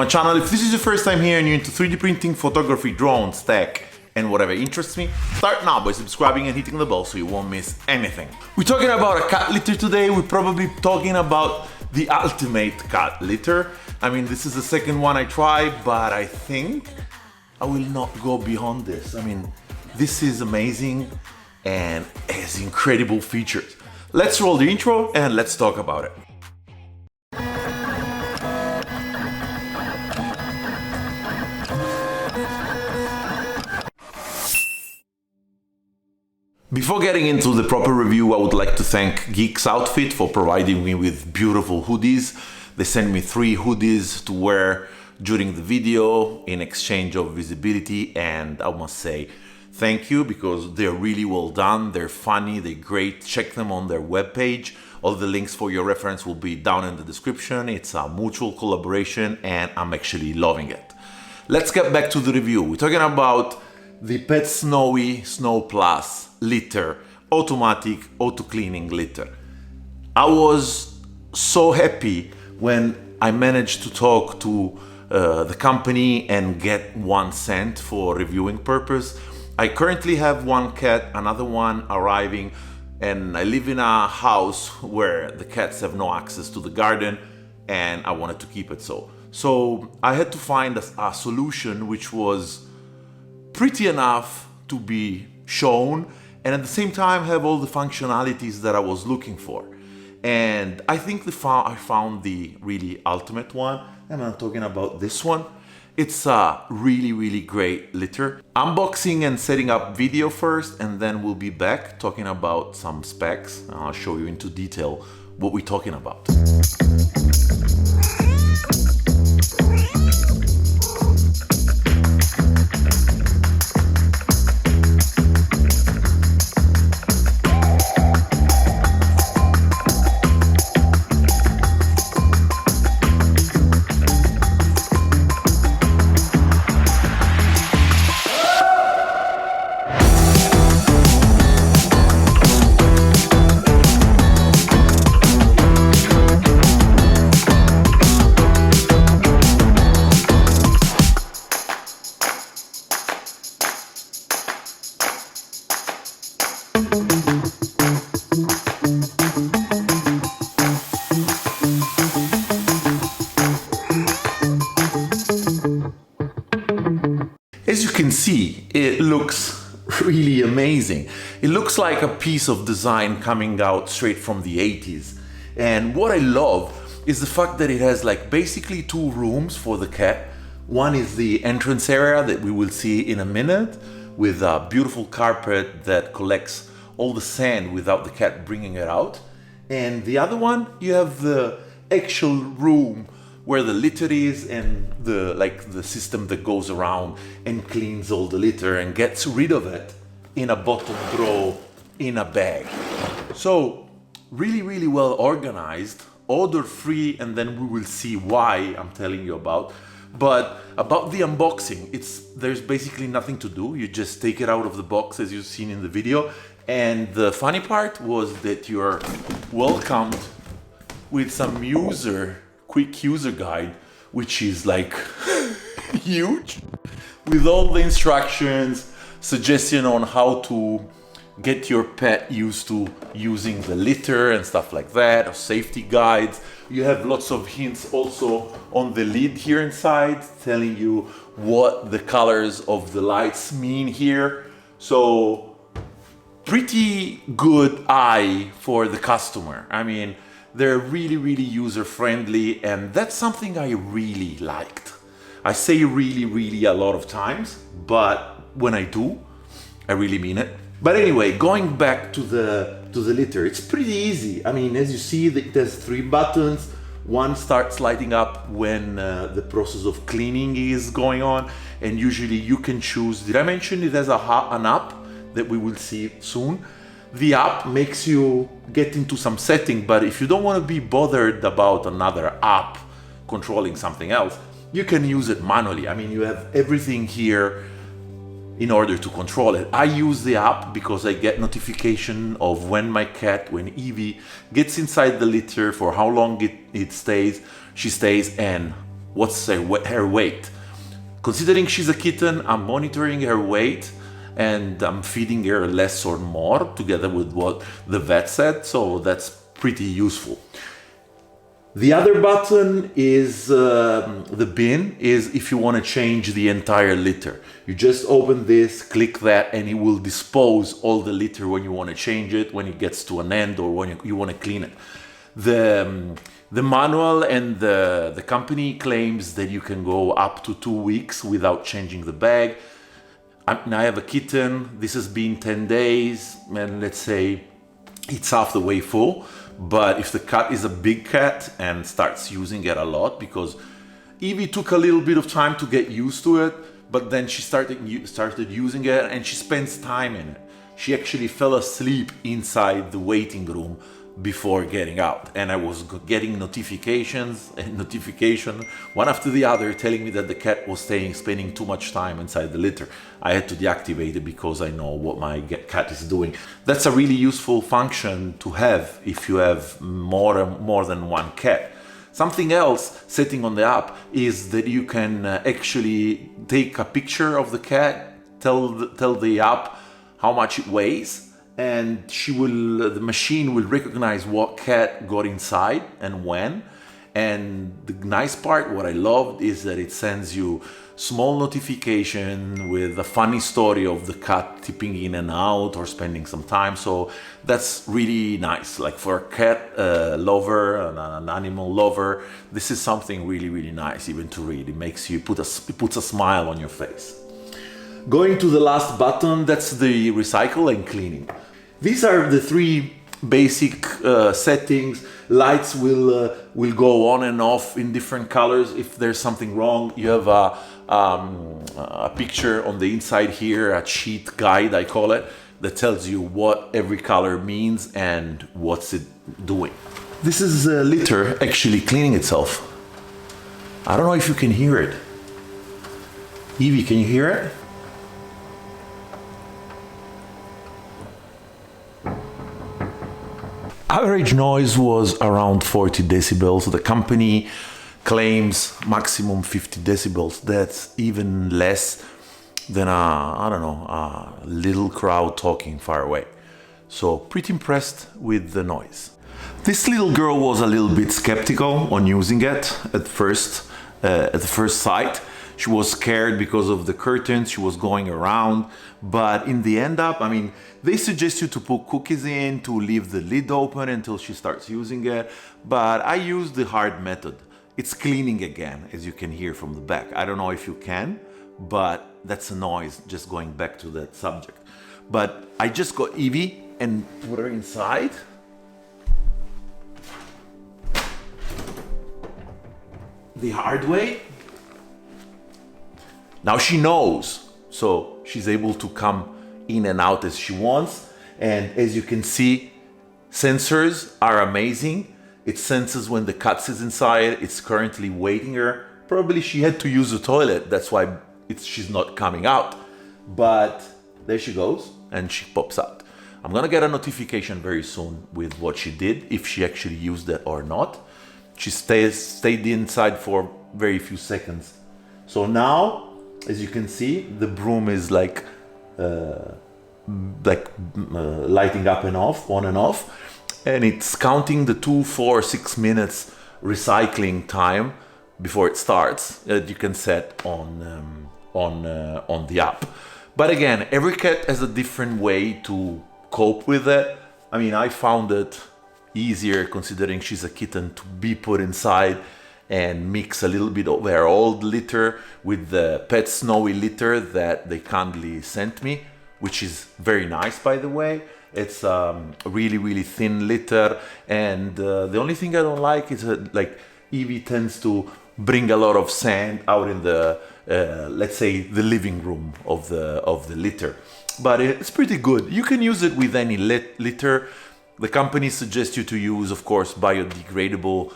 my channel. If this is your first time here and you're into 3D printing, photography, drones, tech, and whatever interests me, start now by subscribing and hitting the bell so you won't miss anything. We're talking about a cat litter today. We're probably talking about the ultimate cat litter. I mean, this is the second one I tried, but I think I will not go beyond this. I mean, this is amazing and has incredible features. Let's roll the intro and let's talk about it. Before getting into the proper review, I would like to thank Geeks Outfit for providing me with beautiful hoodies. They sent me 3 hoodies to wear during the video in exchange of visibility, and I must say thank you because they're really well done, they're funny, they're great. Check them on their webpage. All the links for your reference will be down in the description. It's a mutual collaboration and I'm actually loving it. Let's get back to the review. We're talking about the PetSnowy Snow Plus litter, automatic auto cleaning litter. I was so happy when I managed to talk to the company and get one sent for reviewing purpose. I currently have one cat, another one arriving, and I live in a house where the cats have no access to the garden and I wanted to keep it so. So I had to find a solution which was pretty enough to be shown and at the same time have all the functionalities that I was looking for. And I think I found the really ultimate one, and I'm talking about this one. It's a really great litter. Unboxing and setting up video first, and then we'll be back talking about some specs. I'll show you into detail what we're talking about. As you can see, it looks really amazing. It looks like a piece of design coming out straight from the 80s. And what I love is the fact that it has like basically 2 rooms for the cat. One is the entrance area that we will see in a minute with a beautiful carpet that collects all the sand without the cat bringing it out. And the other one, you have the actual room where the litter is and the system that goes around and cleans all the litter and gets rid of it in a bottom drawer in a bag. So really well organized, odor-free, and then we will see why I'm telling you about. But about the unboxing, there's basically nothing to do. You just take it out of the box as you've seen in the video. And the funny part was that you're welcomed with some quick user guide, which is like huge, with all the instructions, suggestion on how to get your pet used to using the litter and stuff like that, or safety guides. You have lots of hints also on the lid here inside, telling you what the colors of the lights mean here. So pretty good eye for the customer. I mean, they're really user-friendly, and that's something I really liked. I say really a lot of times, but when I do, I really mean it. But anyway, going back to the litter, it's pretty easy. I mean, as you see, there's 3 buttons. One starts lighting up when the process of cleaning is going on, and usually you can choose. Did I mention it has an app that we will see soon? The app makes you get into some setting, but if you don't want to be bothered about another app controlling something else, you can use it manually. I mean, you have everything here in order to control it. I use the app because I get notification of when my cat, when Evie, gets inside the litter, for how long she stays, and what's her weight. Considering she's a kitten, I'm monitoring her weight and I'm feeding her less or more together with what the vet said, so that's pretty useful. The other button is the bin, is if you want to change the entire litter. You just open this, click that, and it will dispose all the litter when you want to change it, when it gets to an end, or when you want to clean it. The manual and the company claims that you can go up to 2 weeks without changing the bag. I have a kitten, this has been 10 days, and let's say it's half the way full. But if the cat is a big cat and starts using it a lot, because Evie took a little bit of time to get used to it, but then she started using it and she spends time in it. She actually fell asleep inside the waiting room before getting out, and I was getting notification one after the other telling me that the cat was spending too much time inside the litter. I had to deactivate it because I know what my cat is doing. That's a really useful function to have if you have more than one cat. Something else setting on the app is that you can actually take a picture of the cat, tell the app how much it weighs, and the machine will recognize what cat got inside and when. And the nice part, what I loved, is that it sends you small notification with a funny story of the cat tipping in and out or spending some time. So that's really nice. Like for a cat lover and an animal lover, this is something really, really nice even to read. It makes you it puts a smile on your face. Going to the last button, that's the recycle and cleaning. These are the three basic settings. Lights will go on and off in different colors. If there's something wrong, you have a picture on the inside here, a sheet guide I call it, that tells you what every color means and what's it doing. This is a litter actually cleaning itself. I don't know if you can hear it. Evie, can you hear it? Average noise was around 40 decibels. The company claims maximum 50 decibels. That's even less than a little crowd talking far away. So pretty impressed with the noise. This little girl was a little bit skeptical on using it at the first sight. She was scared because of the curtains, she was going around, but in the end they suggest you to put cookies in, to leave the lid open until she starts using it, but I used the hard method. It's cleaning again, as you can hear from the back. I don't know if you can, but that's a noise, just going back to that subject. But I just got Evie and put her inside. The hard way. Now she knows, so she's able to come in and out as she wants. And as you can see, sensors are amazing. It senses when the cat is inside. It's currently waiting her. Probably she had to use the toilet. That's why she's not coming out. But there she goes and she pops out. I'm gonna get a notification very soon with what she did, if she actually used it or not. She stayed inside for very few seconds. So now, as you can see, the broom is lighting up and off, on and off, and it's counting the 2, 4, 6 minutes recycling time before it starts that you can set on the app. But again, every cat has a different way to cope with it. I found it easier, considering she's a kitten, to be put inside and mix a little bit of their old litter with the PetSnowy litter that they kindly sent me, which is very nice, by the way. It's a really, really thin litter, and the only thing I don't like is that Evie tends to bring a lot of sand out in the let's say the living room of the litter. But it's pretty good. You can use it with any litter. The company suggests you to use, of course, biodegradable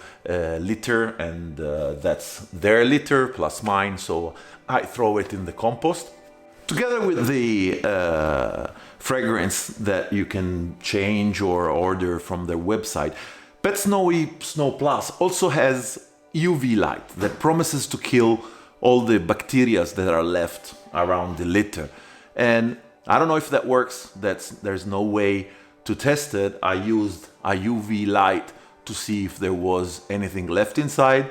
litter, and that's their litter plus mine, so I throw it in the compost. Together with the fragrance that you can change or order from their website, PetSnowy Snow Plus also has UV light that promises to kill all the bacteria that are left around the litter. And I don't know if that works. There's no way to test it. I used a UV light to see if there was anything left inside.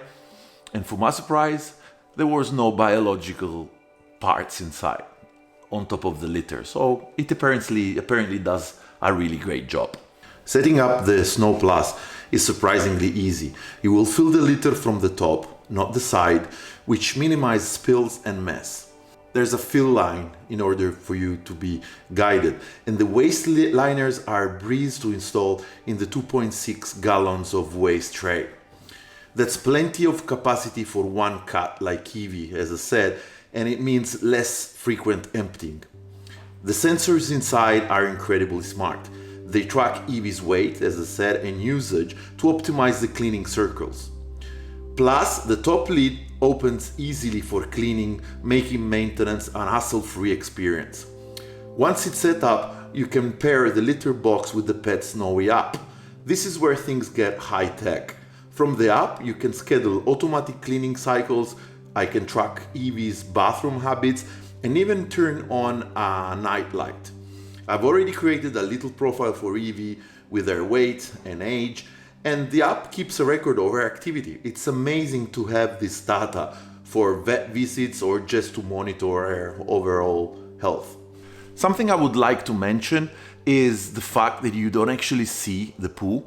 And for my surprise, there was no biological parts inside on top of the litter. So it apparently does a really great job. Setting up the Snow Plus is surprisingly easy. You will fill the litter from the top, not the side, which minimizes spills and mess. There's a fill line in order for you to be guided, and the waste liners are a breeze to install in the 2.6 gallons of waste tray. That's plenty of capacity for one cat like Evie, as I said, and it means less frequent emptying. The sensors inside are incredibly smart. They track Evie's weight, as I said, and usage to optimize the cleaning circles. Plus, the top lid opens easily for cleaning, making maintenance an hassle-free experience. Once it's set up, you can pair the litter box with the PetSnowy app. This is where things get high-tech. From the app, you can schedule automatic cleaning cycles, I can track Evie's bathroom habits, and even turn on a night light. I've already created a little profile for Evie with her weight and age, and the app keeps a record of her activity. It's amazing to have this data for vet visits or just to monitor her overall health. Something I would like to mention is the fact that you don't actually see the poo,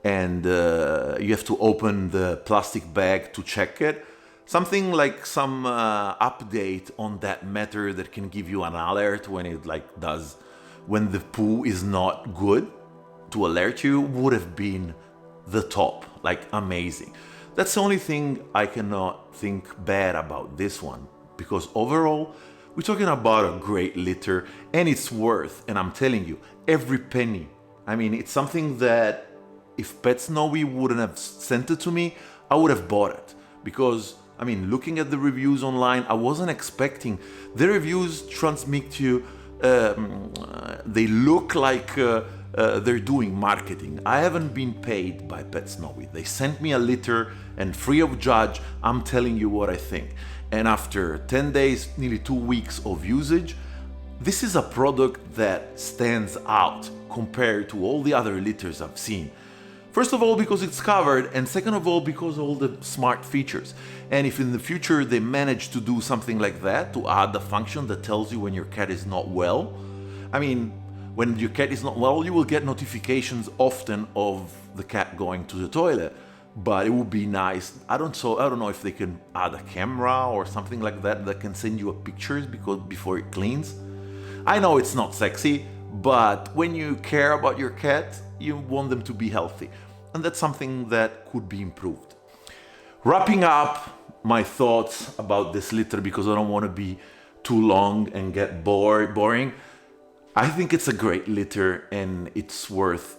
and you have to open the plastic bag to check it. Something like some update on that matter that can give you an alert when it when the poo is not good, to alert you would have been the top, amazing. That's the only thing I cannot think bad about this one, because overall we're talking about a great litter, and it's worth, and I'm telling you, every penny. I mean, it's something that if PetSnowy wouldn't have sent it to me, I would have bought it, because I mean, looking at the reviews online, I wasn't expecting. The reviews transmit you, they look like they're doing marketing. I haven't been paid by PetSnowy. They sent me a litter, and free of charge, I'm telling you what I think. And after 10 days, nearly 2 weeks of usage, this is a product that stands out compared to all the other litters I've seen. First of all, because it's covered, and second of all, because of all the smart features. And if in the future they manage to do something like that, to add a function that tells you when your cat is not well, I mean, when your cat is not well, you will get notifications often of the cat going to the toilet. But it would be nice. I don't know if they can add a camera or something like that that can send you a pictures before it cleans. I know it's not sexy, but when you care about your cat, you want them to be healthy. And that's something that could be improved. Wrapping up my thoughts about this litter, because I don't want to be too long and get boring. I think it's a great litter, and it's worth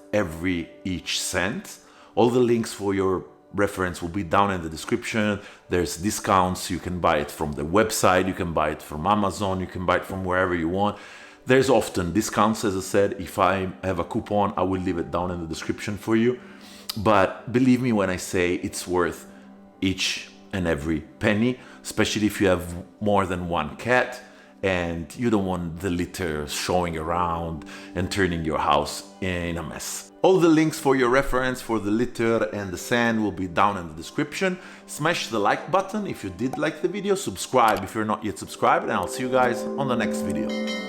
each cent. All the links for your reference will be down in the description. There's discounts. You can buy it from the website. You can buy it from Amazon. You can buy it from wherever you want. There's often discounts, as I said. If I have a coupon, I will leave it down in the description for you. But believe me when I say it's worth each and every penny, especially if you have more than one cat and you don't want the litter showing around and turning your house in a mess. All the links for your reference for the litter and the sand will be down in the description. Smash the like button if you did like the video, subscribe if you're not yet subscribed, and I'll see you guys on the next video.